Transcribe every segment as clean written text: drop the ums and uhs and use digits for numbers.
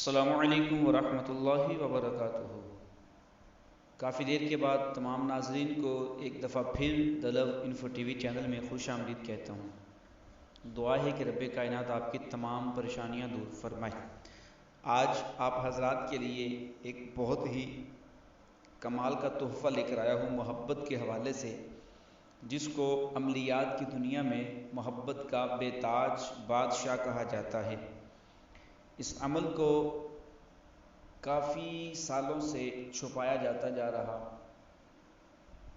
السلام علیکم ورحمۃ اللہ وبرکاتہ۔ کافی دیر کے بعد تمام ناظرین کو ایک دفعہ پھر دا لو انفو ٹی وی چینل میں خوش آمدید کہتا ہوں۔ دعا ہے کہ رب کائنات آپ کی تمام پریشانیاں دور فرمائے۔ آج آپ حضرات کے لیے ایک بہت ہی کمال کا تحفہ لے کر آیا ہوں محبت کے حوالے سے، جس کو عملیات کی دنیا میں محبت کا بے تاج بادشاہ کہا جاتا ہے۔ اس عمل کو کافی سالوں سے چھپایا جاتا جا رہا۔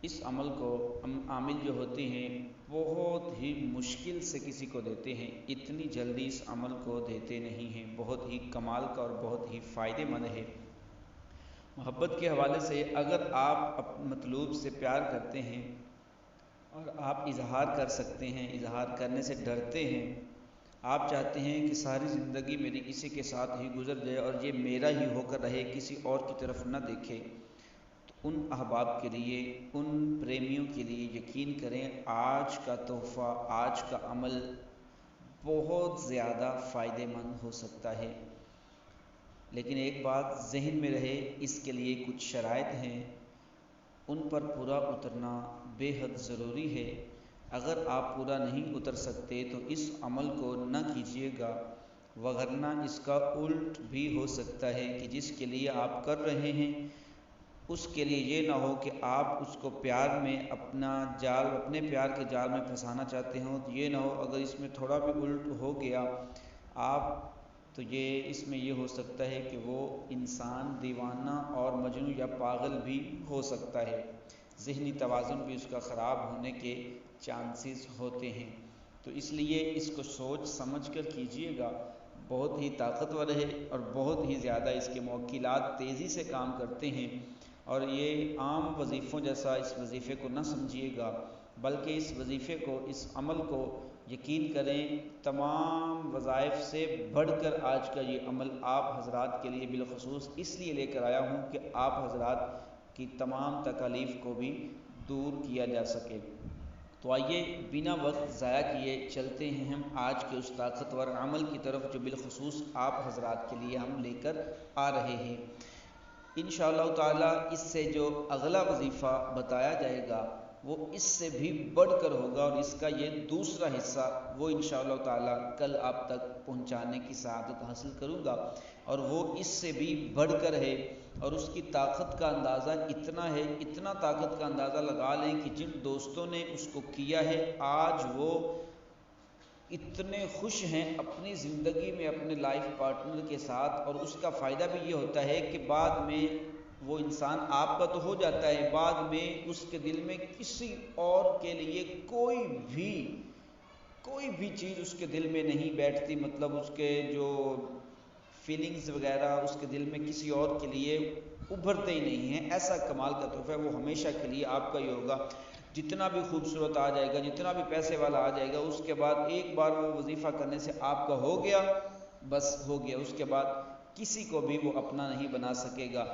اس عمل کو عامل جو ہوتے ہیں بہت ہی مشکل سے کسی کو دیتے ہیں، اتنی جلدی اس عمل کو دیتے نہیں ہیں۔ بہت ہی کمال کا اور بہت ہی فائدہ مند ہے۔ محبت کے حوالے سے اگر آپ مطلوب سے پیار کرتے ہیں اور آپ اظہار کر سکتے ہیں، اظہار کرنے سے ڈرتے ہیں، آپ چاہتے ہیں کہ ساری زندگی میری اسی کے ساتھ ہی گزر جائے اور یہ میرا ہی ہو کر رہے، کسی اور کی طرف نہ دیکھے، تو ان احباب کے لیے، ان پریمیوں کے لیے یقین کریں آج کا تحفہ، آج کا عمل بہت زیادہ فائدہ مند ہو سکتا ہے۔ لیکن ایک بات ذہن میں رہے، اس کے لیے کچھ شرائط ہیں، ان پر پورا اترنا بے حد ضروری ہے۔ اگر آپ پورا نہیں اتر سکتے تو اس عمل کو نہ کیجیے گا، وگرنہ اس کا الٹ بھی ہو سکتا ہے کہ جس کے لیے آپ کر رہے ہیں اس کے لیے یہ نہ ہو کہ آپ اس کو پیار میں اپنے پیار کے جال میں پھنسانا چاہتے ہوں، تو یہ نہ ہو اگر اس میں تھوڑا بھی الٹ ہو گیا تو اس میں یہ ہو سکتا ہے کہ وہ انسان دیوانہ اور مجنون یا پاگل بھی ہو سکتا ہے، ذہنی توازن بھی اس کا خراب ہونے کے چانسز ہوتے ہیں۔ تو اس لیے اس کو سوچ سمجھ کر کیجیے گا۔ بہت ہی طاقتور ہے اور بہت ہی زیادہ اس کے موکلات تیزی سے کام کرتے ہیں، اور یہ عام وظیفوں جیسا اس وظیفے کو نہ سمجھیے گا، بلکہ اس وظیفے کو، اس عمل کو یقین کریں تمام وظائف سے بڑھ کر آج کا یہ عمل آپ حضرات کے لیے بالخصوص اس لیے لے کر آیا ہوں کہ آپ حضرات کی تمام تکالیف کو بھی دور کیا جا سکے۔ تو آئیے بنا وقت ضائع کیے چلتے ہیں ہم آج کے اس طاقتور عمل کی طرف جو بالخصوص آپ حضرات کے لیے ہم لے کر آ رہے ہیں۔ انشاءاللہ تعالی اس سے جو اگلا وظیفہ بتایا جائے گا وہ اس سے بھی بڑھ کر ہوگا، اور اس کا یہ دوسرا حصہ وہ انشاءاللہ تعالی کل آپ تک پہنچانے کی سعادت حاصل کروں گا، اور وہ اس سے بھی بڑھ کر ہے، اور اس کی طاقت کا اندازہ اتنا ہے، اتنا طاقت کا اندازہ لگا لیں کہ جن دوستوں نے اس کو کیا ہے آج وہ اتنے خوش ہیں اپنی زندگی میں اپنے لائف پارٹنر کے ساتھ، اور اس کا فائدہ بھی یہ ہوتا ہے کہ بعد میں وہ انسان آپ کا تو ہو جاتا ہے، بعد میں اس کے دل میں کسی اور کے لیے کوئی بھی چیز اس کے دل میں نہیں بیٹھتی، مطلب اس کے جو فیلنگز وغیرہ اس کے دل میں کسی اور کے لیے ابھرتے ہی نہیں ہیں۔ ایسا کمال کا تحفہ وہ ہمیشہ کے لیے آپ کا ہی ہوگا۔ جتنا بھی خوبصورت آ جائے گا، جتنا بھی پیسے والا آ جائے گا، اس کے بعد ایک بار وہ وظیفہ کرنے سے آپ کا ہو گیا، بس ہو گیا، اس کے بعد کسی کو بھی وہ اپنا نہیں بنا سکے گا،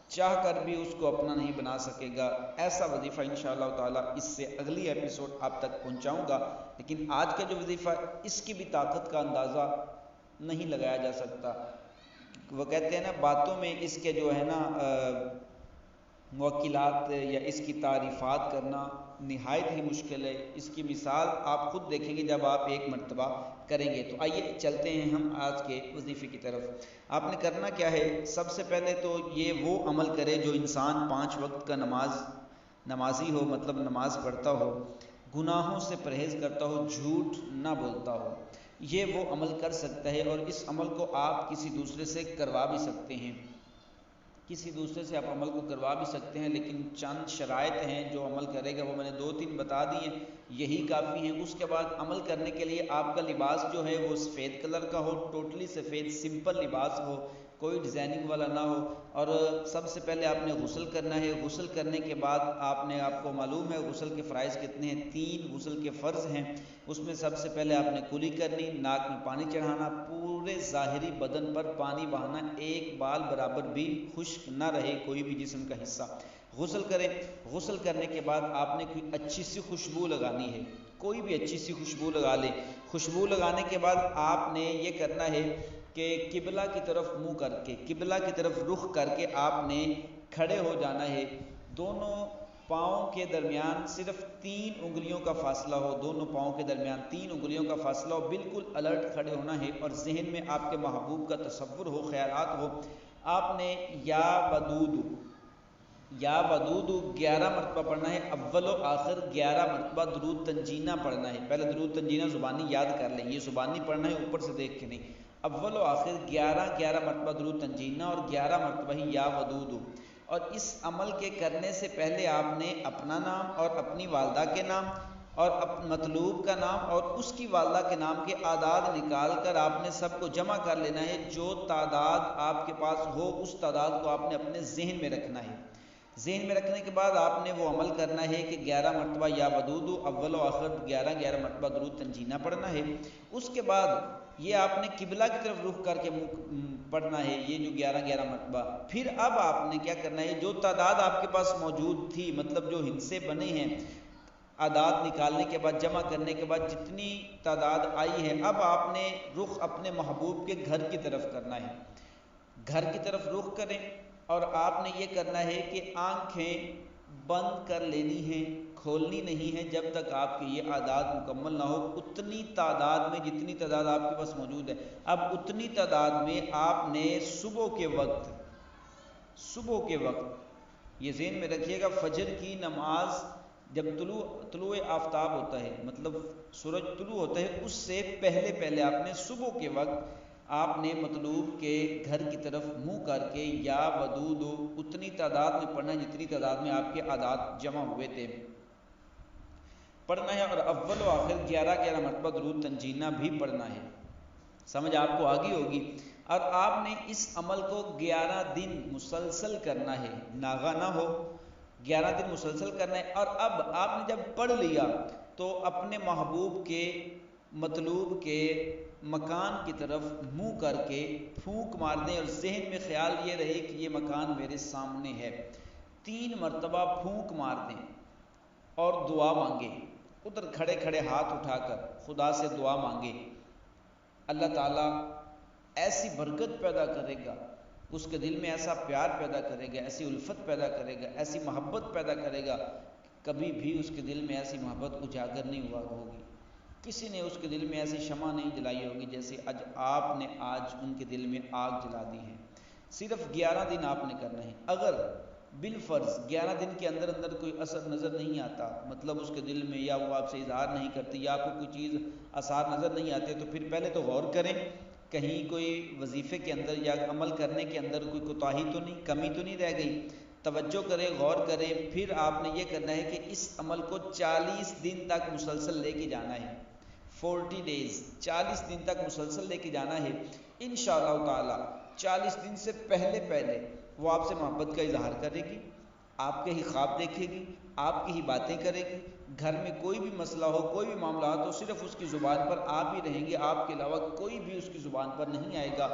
چاہ کر بھی اس کو اپنا نہیں بنا سکے گا۔ ایسا وظیفہ انشاءاللہ تعالی اس سے اگلی ایپیسوڈ آپ تک پہنچاؤں گا، لیکن آج کا جو وظیفہ اس کی بھی طاقت کا اندازہ نہیں لگایا جا سکتا۔ وہ کہتے ہیں نا باتوں میں اس کے جو ہے نا موکلات یا اس کی تعریفات کرنا نہایت ہی مشکل ہے۔ اس کی مثال آپ خود دیکھیں گے جب آپ ایک مرتبہ کریں گے۔ تو آئیے چلتے ہیں ہم آج کے وظیفے کی طرف۔ آپ نے کرنا کیا ہے، سب سے پہلے تو یہ وہ عمل کرے جو انسان 5 وقت کا نمازی ہو، مطلب نماز پڑھتا ہو، گناہوں سے پرہیز کرتا ہو، جھوٹ نہ بولتا ہو، یہ وہ عمل کر سکتا ہے، اور اس عمل کو آپ کسی دوسرے سے کروا بھی سکتے ہیں، کسی دوسرے سے آپ عمل کو کروا بھی سکتے ہیں، لیکن چند شرائط ہیں جو عمل کرے گا وہ میں نے 2-3 بتا دی ہیں، یہی کافی ہیں۔ اس کے بعد عمل کرنے کے لیے آپ کا لباس جو ہے وہ سفید کلر کا ہو، ٹوٹلی سفید سمپل لباس ہو، کوئی ڈیزائننگ والا نہ ہو، اور سب سے پہلے آپ نے غسل کرنا ہے۔ غسل کرنے کے بعد آپ کو معلوم ہے غسل کے فرائض کتنے ہیں، 3 غسل کے فرض ہیں۔ اس میں سب سے پہلے آپ نے کلی کرنی، ناک میں پانی چڑھانا، پورے ظاہری بدن پر پانی بہانا، ایک بال برابر بھی خشک نہ رہے کوئی بھی جسم کا حصہ۔ غسل کریں، غسل کرنے کے بعد آپ نے کوئی اچھی سی خوشبو لگانی ہے، کوئی بھی اچھی سی خوشبو لگا لیں۔ خوشبو لگانے کے بعد آپ نے یہ کرنا ہے کہ قبلہ کی طرف منہ کر کے، قبلہ کی طرف رخ کر کے آپ نے کھڑے ہو جانا ہے۔ دونوں پاؤں کے درمیان صرف 3 انگلیوں کا فاصلہ ہو، دونوں پاؤں کے درمیان 3 انگلیوں کا فاصلہ ہو، بالکل الرٹ کھڑے ہونا ہے، اور ذہن میں آپ کے محبوب کا تصور ہو، خیالات ہو۔ آپ نے یا ودود 11 مرتبہ پڑھنا ہے، اول و آخر 11 مرتبہ درود تنجینہ پڑھنا ہے۔ پہلے درود تنجینہ زبانی یاد کر لیں، یہ زبانی پڑھنا ہے، اوپر سے دیکھ کے نہیں۔ اول و آخر 11 مرتبہ درود تنجینہ اور 11 مرتبہ ہی یا ودود۔ اور اس عمل کے کرنے سے پہلے آپ نے اپنا نام اور اپنی والدہ کے نام اور مطلوب کا نام اور اس کی والدہ کے نام کے اعداد نکال کر آپ نے سب کو جمع کر لینا ہے۔ جو تعداد آپ کے پاس ہو اس تعداد کو آپ نے اپنے ذہن میں رکھنا ہے۔ ذہن میں رکھنے کے بعد آپ نے وہ عمل کرنا ہے کہ 11 مرتبہ یا ودود، اول و آخر 11 مرتبہ درود تنجینہ پڑھنا ہے۔ اس کے بعد یہ آپ نے قبلہ کی طرف رخ کر کے پڑھنا ہے، یہ جو 11 مرتبہ۔ پھر اب آپ نے کیا کرنا ہے، جو تعداد آپ کے پاس موجود تھی، مطلب جو ہندسے بنے ہیں، اعداد نکالنے کے بعد جمع کرنے کے بعد جتنی تعداد آئی ہے، اب آپ نے رخ اپنے محبوب کے گھر کی طرف کرنا ہے۔ گھر کی طرف رخ کریں اور آپ نے یہ کرنا ہے کہ آنکھیں بند کر لینی ہیں، کھولنی نہیں ہے جب تک آپ کے یہ اعداد مکمل نہ ہو۔ اتنی تعداد میں جتنی تعداد آپ کے پاس موجود ہے، اب اتنی تعداد میں آپ نے صبح کے وقت یہ ذہن میں رکھیے گا، فجر کی نماز جب طلوع آفتاب ہوتا ہے، مطلب سورج طلوع ہوتا ہے، اس سے پہلے آپ نے صبح کے وقت آپ نے مطلوب کے گھر کی طرف منہ کر کے یا ودود اتنی تعداد میں پڑھنا ہے جتنی تعداد میں آپ کے اعداد جمع ہوئے تھے پڑھنا ہے، اور اول و آخر 11 مرتبہ درود تنجینہ بھی پڑھنا ہے۔ سمجھ آپ کو آگی ہوگی۔ اور آپ نے اس عمل کو 11 دن مسلسل کرنا ہے، ناغہ نہ ہو، 11 دن مسلسل کرنا ہے۔ اور اب آپ نے جب پڑھ لیا تو اپنے محبوب کے مطلوب کے مکان کی طرف منہ کر کے پھونک مار دیں، اور ذہن میں خیال یہ رہے کہ یہ مکان میرے سامنے ہے۔ 3 مرتبہ پھونک مار دیں اور دعا مانگے، ادھر کھڑے ہاتھ اٹھا کر خدا سے دعا مانگے۔ اللہ تعالیٰ ایسی برکت پیدا کرے گا، اس کے دل میں ایسا پیار پیدا کرے گا، ایسی الفت پیدا کرے گا، ایسی محبت پیدا کرے گا، کبھی بھی اس کے دل میں ایسی محبت اجاگر نہیں ہوا ہوگی، کسی نے اس کے دل میں ایسی شمع نہیں جلائی ہوگی جیسے آپ نے آج ان کے دل میں آگ جلا دی ہے۔ صرف 11 دن آپ نے کرنا ہے۔ اگر بالفرض 11 دن کے اندر کوئی اثر نظر نہیں آتا، مطلب اس کے دل میں یا وہ آپ سے اظہار نہیں کرتے یا آپ کو کوئی چیز آثار نظر نہیں آتے، تو پھر پہلے تو غور کریں کہیں کوئی وظیفے کے اندر یا عمل کرنے کے اندر کوئی کوتاہی تو نہیں، کمی تو نہیں رہ گئی، توجہ کریں، غور کریں۔ پھر آپ نے یہ کرنا ہے کہ اس عمل کو 40 دن تک مسلسل لے کے جانا ہے، 40 days، 40 دن تک مسلسل لے کے جانا ہے۔ انشاءاللہ تعالی 40 دن سے پہلے وہ آپ سے محبت کا اظہار کرے گی، آپ کے ہی خواب دیکھے گی، آپ کی ہی باتیں کرے گی، گھر میں کوئی بھی مسئلہ ہو، کوئی بھی معاملات ہو، صرف اس کی زبان پر آپ ہی رہیں گے، آپ کے علاوہ کوئی بھی اس کی زبان پر نہیں آئے گا۔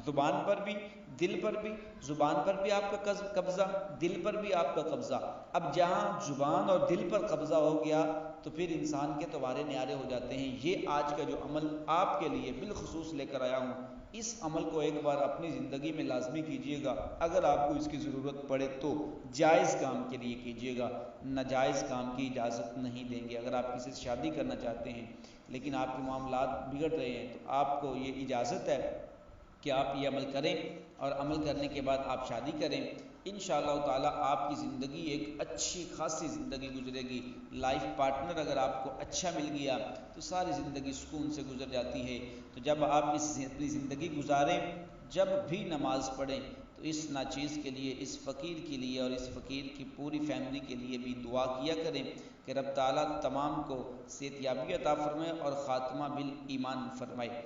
زبان پر بھی، دل پر بھی، زبان پر بھی آپ کا قبضہ، دل پر بھی آپ کا قبضہ۔ اب جہاں زبان اور دل پر قبضہ ہو گیا تو پھر انسان کے توارے نیارے ہو جاتے ہیں۔ یہ آج کا جو عمل آپ کے لیے بالخصوص لے کر آیا ہوں، اس عمل کو ایک بار اپنی زندگی میں لازمی کیجئے گا۔ اگر آپ کو اس کی ضرورت پڑے تو جائز کام کے لیے کیجئے گا، ناجائز کام کی اجازت نہیں دیں گے۔ اگر آپ کسی سے شادی کرنا چاہتے ہیں لیکن آپ کے معاملات بگڑ رہے ہیں تو آپ کو یہ اجازت ہے کہ آپ یہ عمل کریں، اور عمل کرنے کے بعد آپ شادی کریں۔ انشاءاللہ تعالیٰ آپ کی زندگی ایک اچھی خاصی زندگی گزرے گی۔ لائف پارٹنر اگر آپ کو اچھا مل گیا تو ساری زندگی سکون سے گزر جاتی ہے۔ تو جب آپ اپنی زندگی گزاریں، جب بھی نماز پڑھیں تو اس ناچیز کے لیے، اس فقیر کے لیے اور اس فقیر کی پوری فیملی کے لیے بھی دعا کیا کریں کہ رب تعالیٰ تمام کو صحت یابی عطا فرمائے اور خاتمہ بالایمان فرمائے۔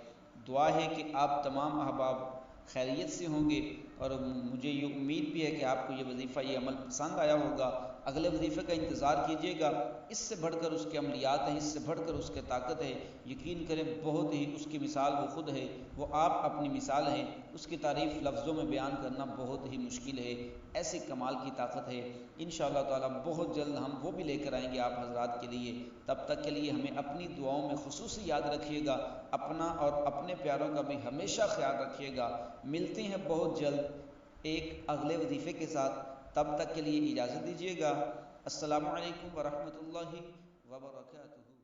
دعا ہے کہ آپ تمام احباب خیریت سے ہوں گے، اور مجھے یہ امید بھی ہے کہ آپ کو یہ وظیفہ، یہ عمل پسند آیا ہوگا۔ اگلے وظیفے کا انتظار کیجیے گا، اس سے بڑھ کر اس کے عملیات ہیں، اس سے بڑھ کر اس کے طاقت ہے، یقین کریں بہت ہی اس کی مثال وہ خود ہے، وہ آپ اپنی مثال ہیں، اس کی تعریف لفظوں میں بیان کرنا بہت ہی مشکل ہے، ایسی کمال کی طاقت ہے۔ انشاءاللہ تعالی بہت جلد ہم وہ بھی لے کر آئیں گے آپ حضرات کے لیے، تب تک کے لیے ہمیں اپنی دعاؤں میں خصوصی یاد رکھیے گا، اپنا اور اپنے پیاروں کا بھی ہمیشہ خیال رکھیے گا۔ ملتے ہیں بہت جلد ایک اگلے وظیفے کے ساتھ، تب تک کے لیے اجازت دیجیے گا۔ السلام علیکم ورحمۃ اللہ وبرکاتہ۔